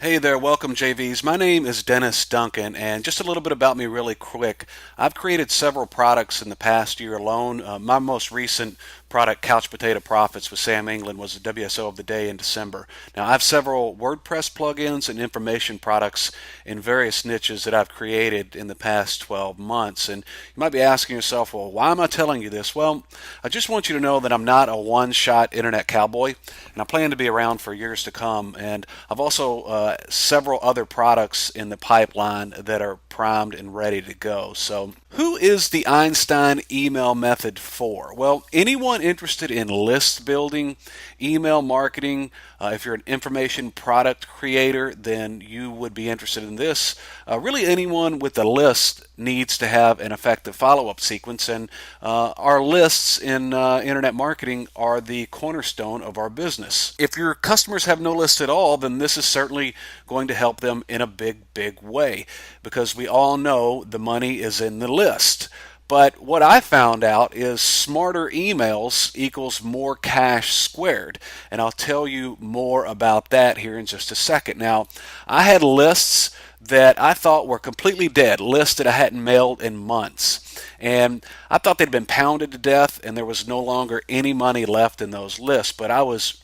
Hey there, welcome JVs. My name is Dennis Duncan, and just a little bit about me really quick. I've created several products in the past year alone. My most recent product, Couch Potato Profits with Sam England, was the WSO of the day in December. Now, I have several WordPress plugins and information products in various niches that I've created in the past 12 months. And you might be asking yourself, well, why am I telling you this? Well, I just want you to know that I'm not a one-shot internet cowboy, and I plan to be around for years to come. And I've also several other products in the pipeline that are primed and ready to go. So, who is the Einstein email method for? Well, anyone interested in list building, email marketing. If you're an information product creator, then you would be interested in this. Really, anyone with a list needs to have an effective follow-up sequence, and our lists in internet marketing are the cornerstone of our business. If your customers have no list at all, then this is certainly going to help them in a big way, because we all know the money is in the list. But what I found out is smarter emails equals more cash squared. And I'll tell you more about that here in just a second. Now, I had lists that I thought were completely dead, lists that I hadn't mailed in months. And I thought they'd been pounded to death and there was no longer any money left in those lists. But I was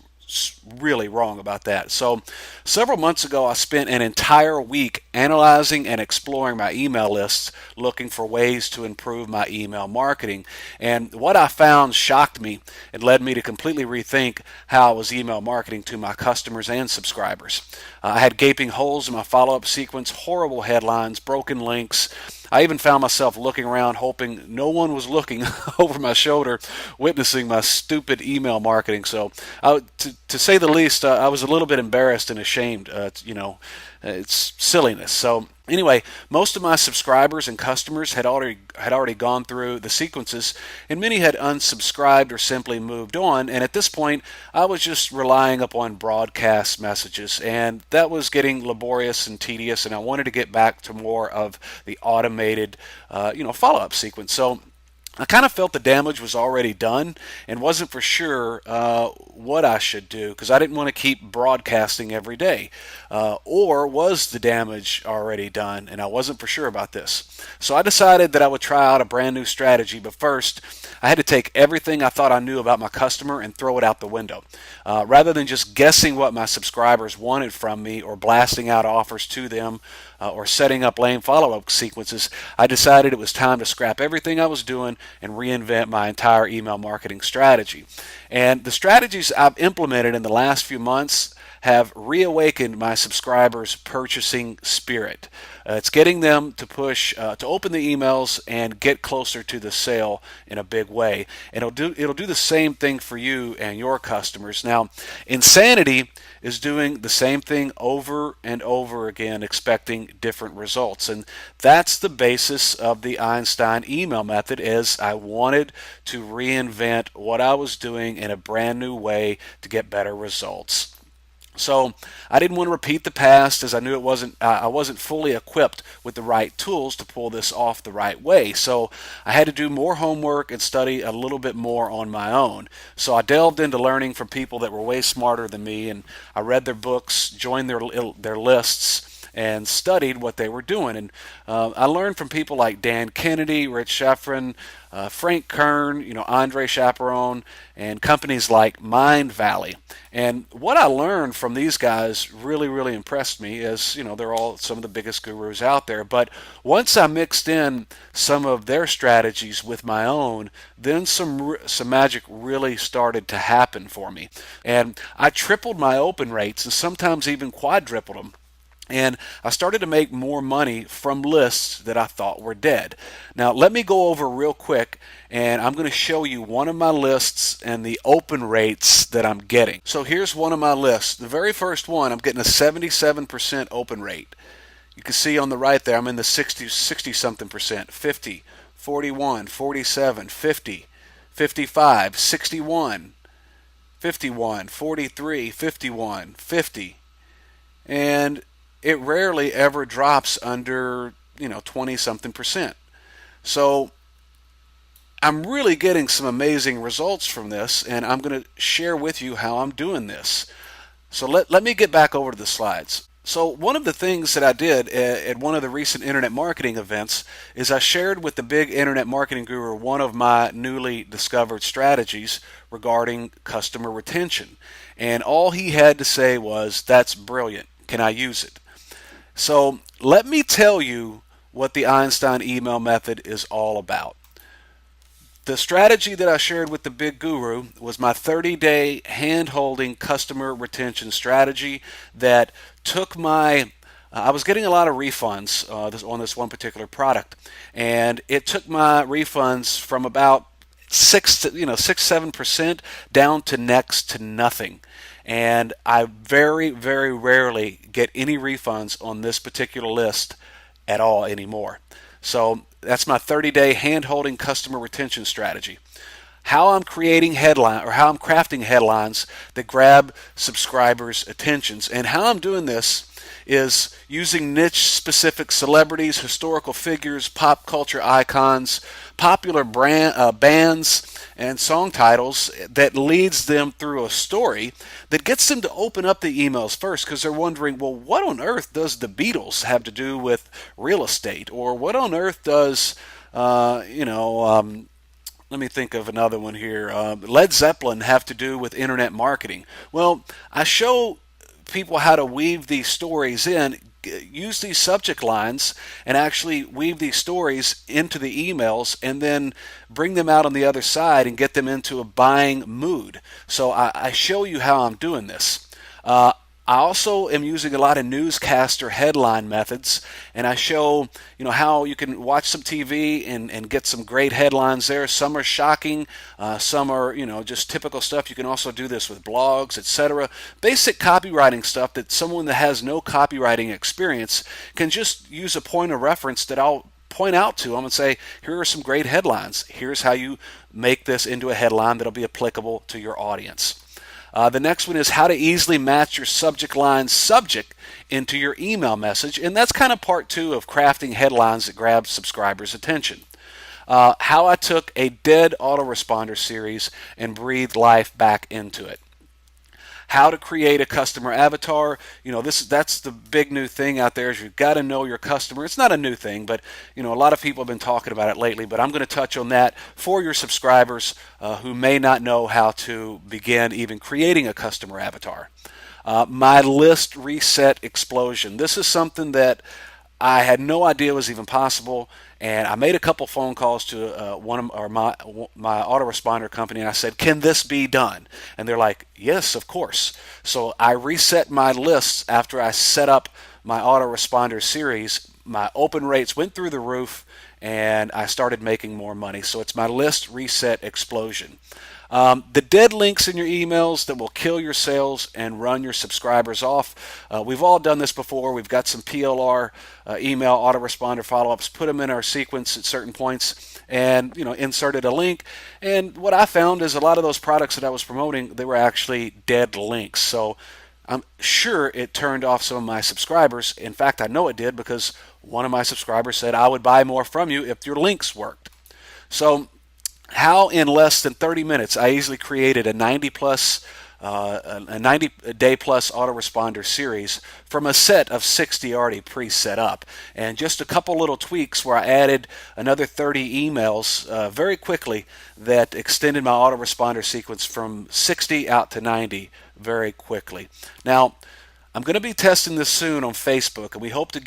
really wrong about that. So several months ago, I spent an entire week analyzing and exploring my email lists, looking for ways to improve my email marketing. And what I found shocked me. It led me to completely rethink how I was email marketing to my customers and subscribers. I had gaping holes in my follow-up sequence, horrible headlines, broken links. I even found myself looking around hoping no one was looking over my shoulder, witnessing my stupid email marketing. So, to say the least, I was a little bit embarrassed and ashamed. It's silliness. So anyway, most of my subscribers and customers had already gone through the sequences, and many had unsubscribed or simply moved on. And at this point, I was just relying upon broadcast messages, and that was getting laborious and tedious. And I wanted to get back to more of the automated, follow-up sequence. So I kind of felt the damage was already done and wasn't for sure what I should do, because I didn't want to keep broadcasting every day. Or was the damage already done and I wasn't for sure about this? So I decided that I would try out a brand new strategy, but first I had to take everything I thought I knew about my customer and throw it out the window. Rather than just guessing what my subscribers wanted from me or blasting out offers to them or setting up lame follow-up sequences, I decided it was time to scrap everything I was doing and reinvent my entire email marketing strategy. And the strategies I've implemented in the last few months have reawakened my subscribers' purchasing spirit. It's getting them to push to open the emails and get closer to the sale in a big way. And it'll do the same thing for you and your customers. Now, insanity is doing the same thing over and over again, expecting different results. And that's the basis of the Einstein email method, is I wanted to reinvent what I was doing in a brand new way to get better results. So I didn't want to repeat the past, as I knew I wasn't fully equipped with the right tools to pull this off the right way. So I had to do more homework and study a little bit more on my own. So I delved into learning from people that were way smarter than me, and I read their books, joined their lists, and studied what they were doing. And I learned from people like Dan Kennedy, Rich Schefren, Frank Kern, Andre Chaperone, and companies like Mind Valley. And what I learned from these guys really impressed me, as they're all some of the biggest gurus out there. But once I mixed in some of their strategies with my own, then some magic really started to happen for me. And I tripled my open rates and sometimes even quadrupled them. And I started to make more money from lists that I thought were dead. Now, let me go over real quick, and I'm going to show you one of my lists and the open rates that I'm getting. So here's one of my lists. The very first one, I'm getting a 77% open rate. You can see on the right there, I'm in the 60-something percent, 50, 41, 47, 50, 55, 61, 51, 43, 51, 50. And it rarely ever drops under 20-something percent. So I'm really getting some amazing results from this, and I'm going to share with you how I'm doing this. So let me get back over to the slides. So one of the things that I did at one of the recent internet marketing events is I shared with the big internet marketing guru one of my newly discovered strategies regarding customer retention. And all he had to say was, "That's brilliant. Can I use it?" So let me tell you what the Einstein email method is all about. The strategy that I shared with the big guru was my 30-day hand-holding customer retention strategy that took my I was getting a lot of refunds on this one particular product, and it took my refunds from about 6-7% down to next to nothing. And I very, very rarely get any refunds on this particular list at all anymore. So that's my 30-day hand-holding customer retention strategy. How I'm creating headline or how I'm crafting headlines that grab subscribers' attentions, and how I'm doing this is using niche specific celebrities, historical figures, pop culture icons, popular bands, and song titles that leads them through a story that gets them to open up the emails first, because they're wondering, well, what on earth does the Beatles have to do with real estate? Or what on earth does, let me think of another one here. Led Zeppelin have to do with internet marketing? Well, I show people how to weave these stories in, use these subject lines, and actually weave these stories into the emails, and then bring them out on the other side and get them into a buying mood. So I show you how I'm doing this. I also am using a lot of newscaster headline methods, and I show how you can watch some TV and get some great headlines there. Some are shocking, some are just typical stuff. You can also do this with blogs, etc. Basic copywriting stuff that someone that has no copywriting experience can just use a point of reference that I'll point out to them and say, here are some great headlines. Here's how you make this into a headline that'll be applicable to your audience. The next one is how to easily match your subject line subject into your email message. And that's kind of part two of crafting headlines that grab subscribers' attention. How I took a dead autoresponder series and breathed life back into it. How to create a customer avatar. That's the big new thing out there, is you've got to know your customer. It's not a new thing, but a lot of people have been talking about it lately, but I'm going to touch on that for your subscribers who may not know how to begin even creating a customer avatar. My list reset explosion. This is something that I had no idea was even possible, and I made a couple phone calls to my autoresponder company, and I said, "Can this be done?" And they're like, "Yes, of course." So I reset my lists after I set up my autoresponder series. My open rates went through the roof, and I started making more money. So it's my list reset explosion. The dead links in your emails that will kill your sales and run your subscribers off. We've all done this before. We've got some PLR email autoresponder follow-ups, put them in our sequence at certain points, and inserted a link. And what I found is a lot of those products that I was promoting, they were actually dead links. So I'm sure it turned off some of my subscribers. In fact, I know it did, because one of my subscribers said, "I would buy more from you if your links worked." So how in less than 30 minutes I easily created a 90 day plus autoresponder series from a set of 60 already pre-set up, and just a couple little tweaks where I added another 30 emails very quickly that extended my autoresponder sequence from 60 out to 90 very quickly. Now, I'm going to be testing this soon on Facebook, and we hope to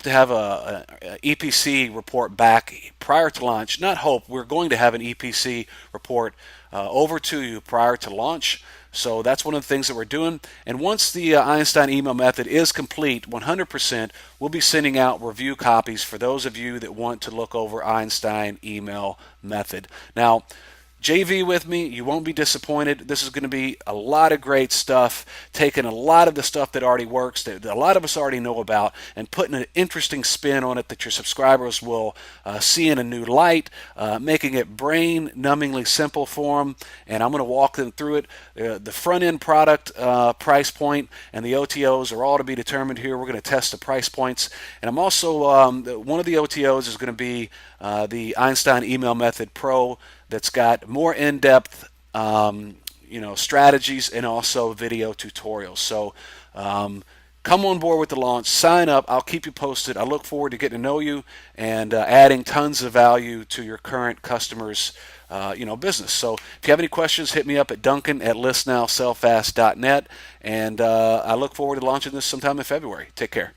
have a EPC report back prior to launch. Not hope, we're going to have an EPC report over to you prior to launch. So that's one of the things that we're doing. And once the Einstein email method is complete, 100%, we'll be sending out review copies for those of you that want to look over Einstein email method. Now, JV with me, you won't be disappointed. This is going to be a lot of great stuff, taking a lot of the stuff that already works, that a lot of us already know about, and putting an interesting spin on it that your subscribers will see in a new light, making it brain-numbingly simple for them, and I'm going to walk them through it. The front-end product price point and the OTOs are all to be determined here. We're going to test the price points, and I'm also, one of the OTOs is going to be the Einstein Email Method Pro, that's got more in-depth strategies and also video tutorials. So come on board with the launch, sign up. I'll keep you posted. I look forward to getting to know you and adding tons of value to your current customers' business. So if you have any questions, hit me up at Duncan@listnowsellfast.net, and I look forward to launching this sometime in February. Take care.